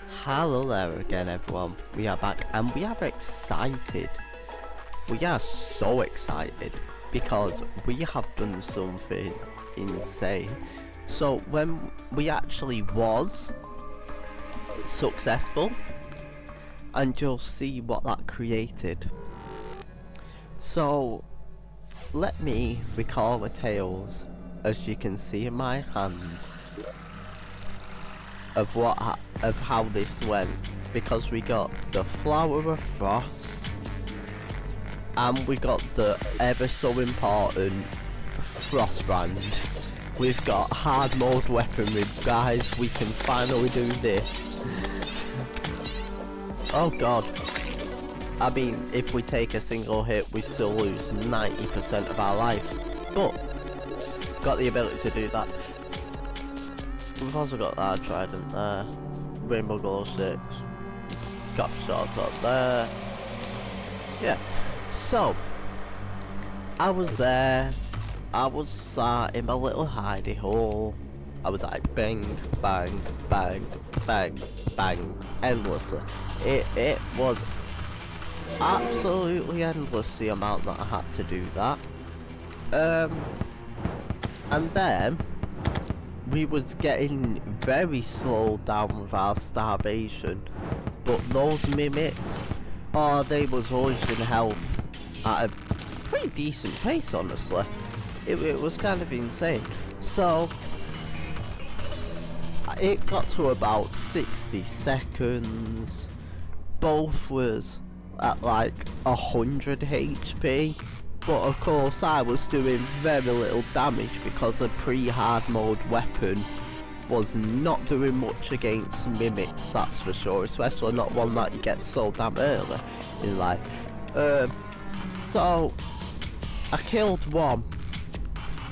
Hello there again everyone, we are back and we are excited. We are so excited because we have done something insane. So when we actually was successful, and you'll see what that created. So let me recall the tales, as you can see in my hand, of how this went, because we got the Flower of Frost and we got the ever so important Frostbrand. We've got hard mode weaponry, guys. We can finally do this. Oh god. I mean, if we take a single hit, we still lose 90% of our life, but got the ability to do that. We've also got that trident there, rainbow glow sticks, got shot up there. Yeah, so I was there, I was sat in my little hidey hole. I was like bang, bang, bang, bang, bang, endlessly. It was absolutely endless, the amount that I had to do that. And then we was getting very slowed down with our starvation, but those mimics, oh, they was losing health at a pretty decent pace, honestly. It was kind of insane. So it got to about 60 seconds, both was at like 100 HP. But of course I was doing very little damage because a pre-hard mode weapon was not doing much against mimics, that's for sure, especially not one that you get so damn early in life. So I killed one.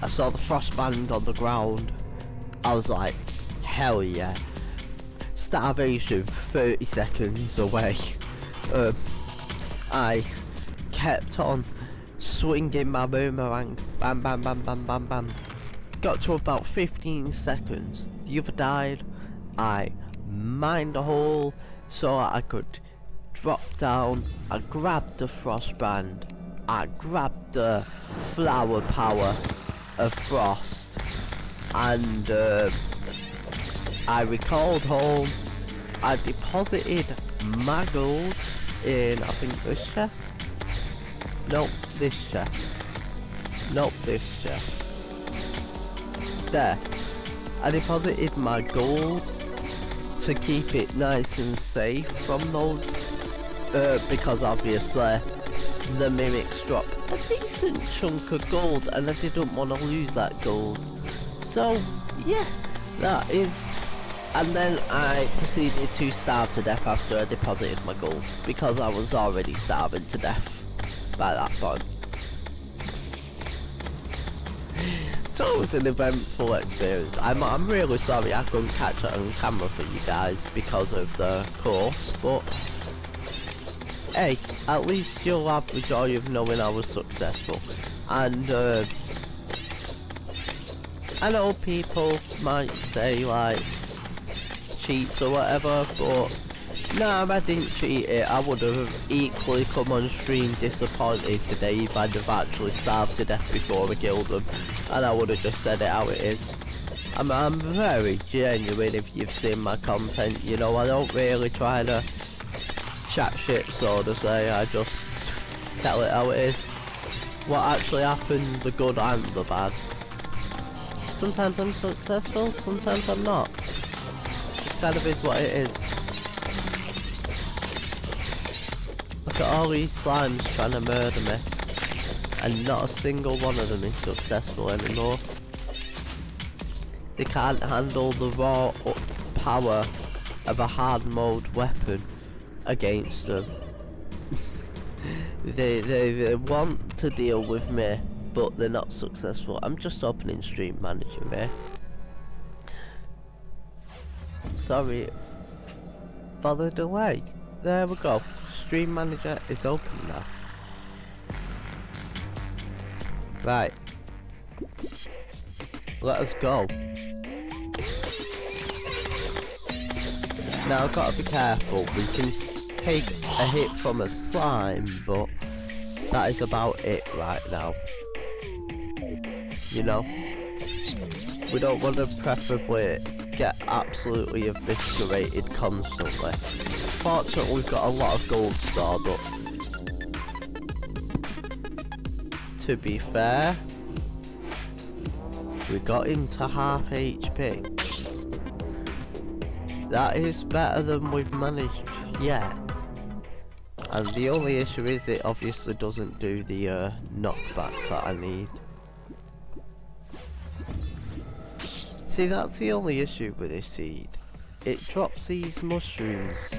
I saw the Frostband on the ground. I was like, hell yeah. Starvation 30 seconds away. I kept on swinging my boomerang, bam bam bam bam bam bam. Got to about 15 seconds, the other died. I mined a hole so I could drop down. I grabbed the Frostbrand, I grabbed the flower power of Frost, and I recalled home. I deposited my gold in, I think, this chest. Nope, this chest. Nope, this chest. There. I deposited my gold to keep it nice and safe from those, because obviously the mimics drop a decent chunk of gold and I didn't want to lose that gold. So yeah, that is. And then I proceeded to starve to death after I deposited my gold, because I was already starving to death by that point. So it was an eventful experience. I'm really sorry I couldn't catch it on camera for you guys because of the course, but hey, at least you'll have the joy of knowing I was successful. And I know people might say like cheats or whatever, but nah, I didn't cheat it. I would have equally come on stream disappointed today if I'd have actually starved to death before I killed them, and I would have just said it how it is. I'm very genuine if you've seen my content, you know. I don't really try to chat shit, so to say. I just tell it how it is. What actually happened, the good and the bad. Sometimes I'm successful, sometimes I'm not. It kind of is what it is. Look at all these slimes trying to murder me, and not a single one of them is successful anymore. They can't handle the raw power of a hard mode weapon against them. they want to deal with me, but they're not successful. I'm just opening Stream Manager here. Sorry for the delay. There we go. Stream Manager is open now. Right. Let us go. Now I've got to be careful, we can take a hit from a slime, but that is about it right now. You know? We don't want to preferably get absolutely eviscerated constantly. Fortunately we've got a lot of gold stored up. To be fair, we got into half HP. That is better than we've managed yet. And the only issue is it obviously doesn't do the knockback that I need. See, that's the only issue with this seed. It drops these mushrooms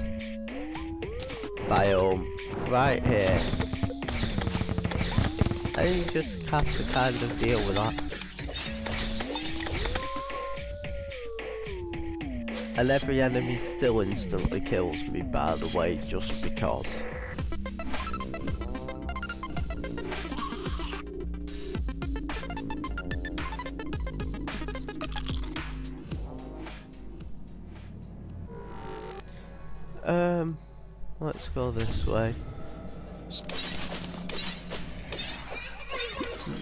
biome right here. And you just have to kind of deal with that. And every enemy still instantly kills me, by the way, just because. Let's go this way.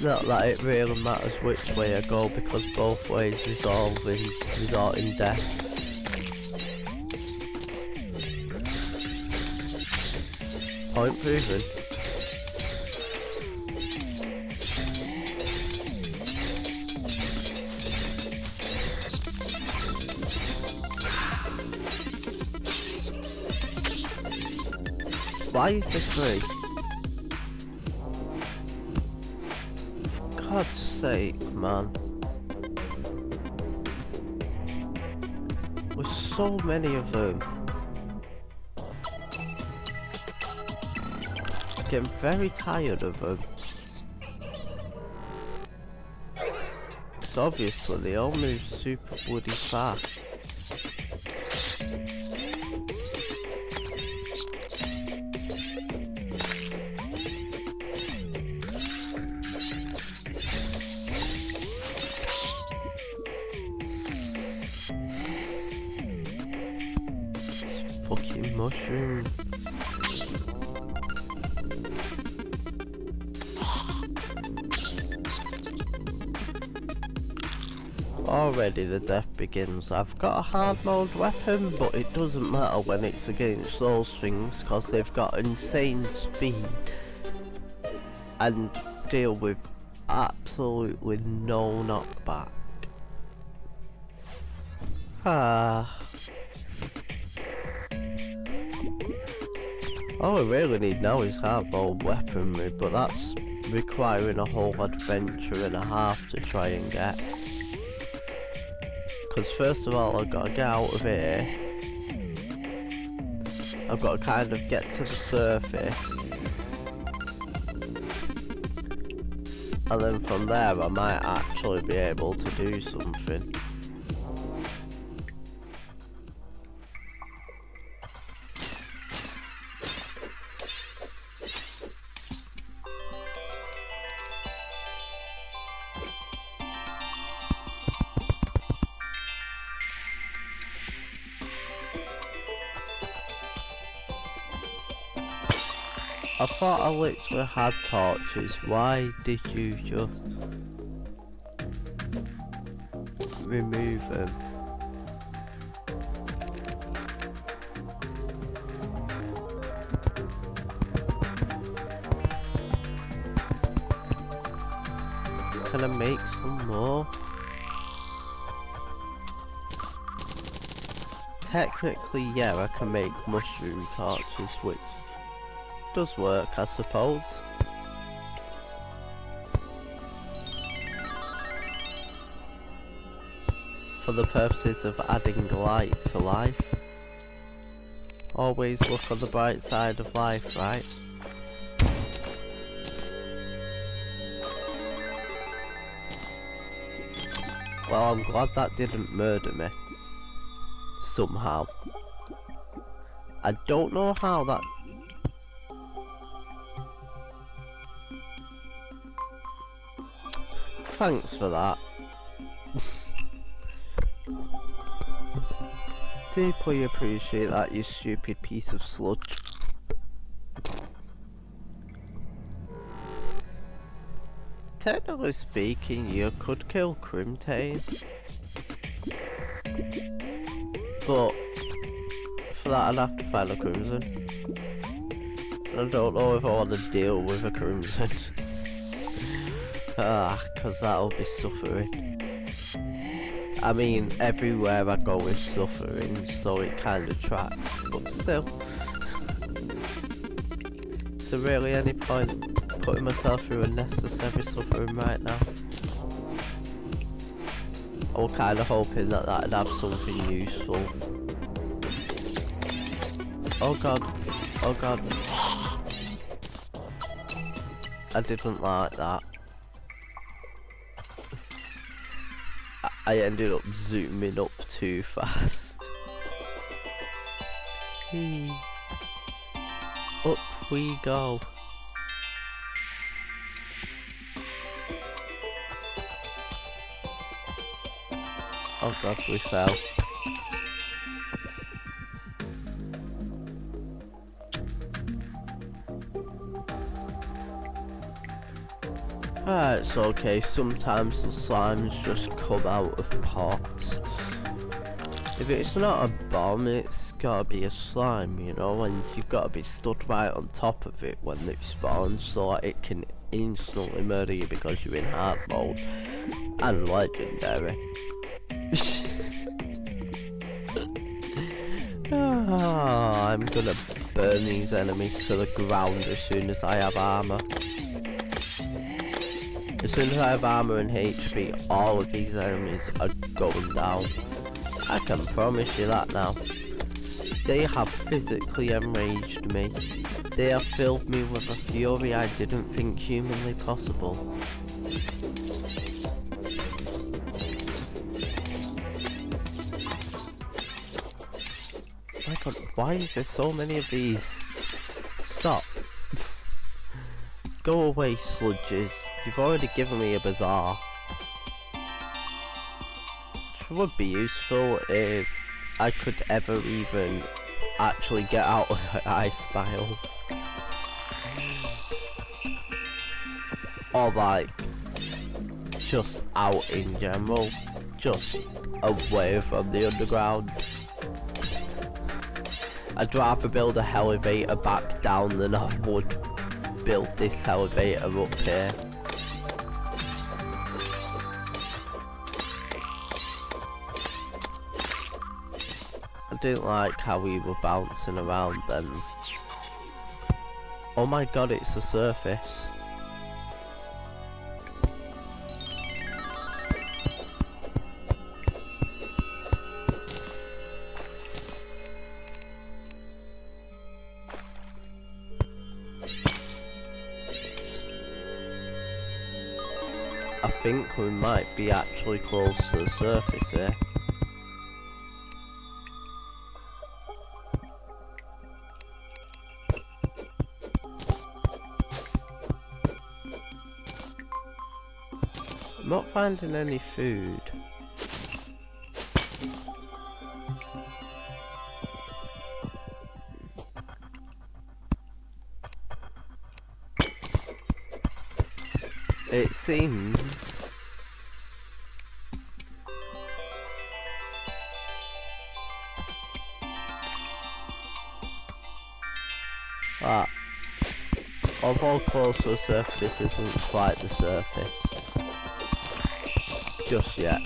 Not that it really matters which way I go, because both ways result in death. Point proven. Why is this free? For God's sake, man. There's so many of them. Getting very tired of them. Because obviously they all move super bloody fast. Fucking mushroom. Already the death begins. I've got a hard mode weapon, but it doesn't matter when it's against those things, because they've got insane speed and deal with absolutely no knockback. All we really need now is hard mode weaponry, but that's requiring a whole adventure and a half to try and get. Because first of all I've got to get out of here. I've got to kind of get to the surface. And then from there I might actually be able to do something. I thought I literally had torches. Why did you just remove them? Can I make some more? Technically, yeah, I can make mushroom torches, which does work, I suppose. For the purposes of adding light to life. Always look on the bright side of life, right? Well, I'm glad that didn't murder me. Somehow. I don't know how that... Thanks for that. Deeply appreciate that, you stupid piece of sludge. Technically speaking, you could kill Crimtane, but for that I'd have to find a Crimson. And I don't know if I want to deal with a Crimson. Cause that'll be suffering. I mean, everywhere I go is suffering, so it kind of tracks, but still. Is there really any point putting myself through unnecessary suffering right now? I was kind of hoping that that'd have something useful. Oh god, oh god. I didn't like that. I ended up zooming up too fast. Up we go. Oh god, we fell. It's okay, sometimes the slimes just come out of pots. If it's not a bomb, it's gotta be a slime, you know, and you've gotta be stood right on top of it when it spawns so that it can instantly murder you because you're in hard mode. And legendary. I'm gonna burn these enemies to the ground as soon as I have armor. As soon as I have armor and HP, all of these enemies are going down. I can promise you that now. They have physically enraged me. They have filled me with a fury I didn't think humanly possible. My god, why is there so many of these? Stop. Go away, sludges. You've already given me a bazaar. Which would be useful if I could ever even actually get out of the ice biome. Or like, just out in general. Just away from the underground. I'd rather build a elevator back down than I would build this elevator up here. I didn't like how we were bouncing around then. Oh my god, it's the surface. I think we might be actually close to the surface here. I'm not finding any food. It seems that although close to the surface, this isn't quite the surface just yet.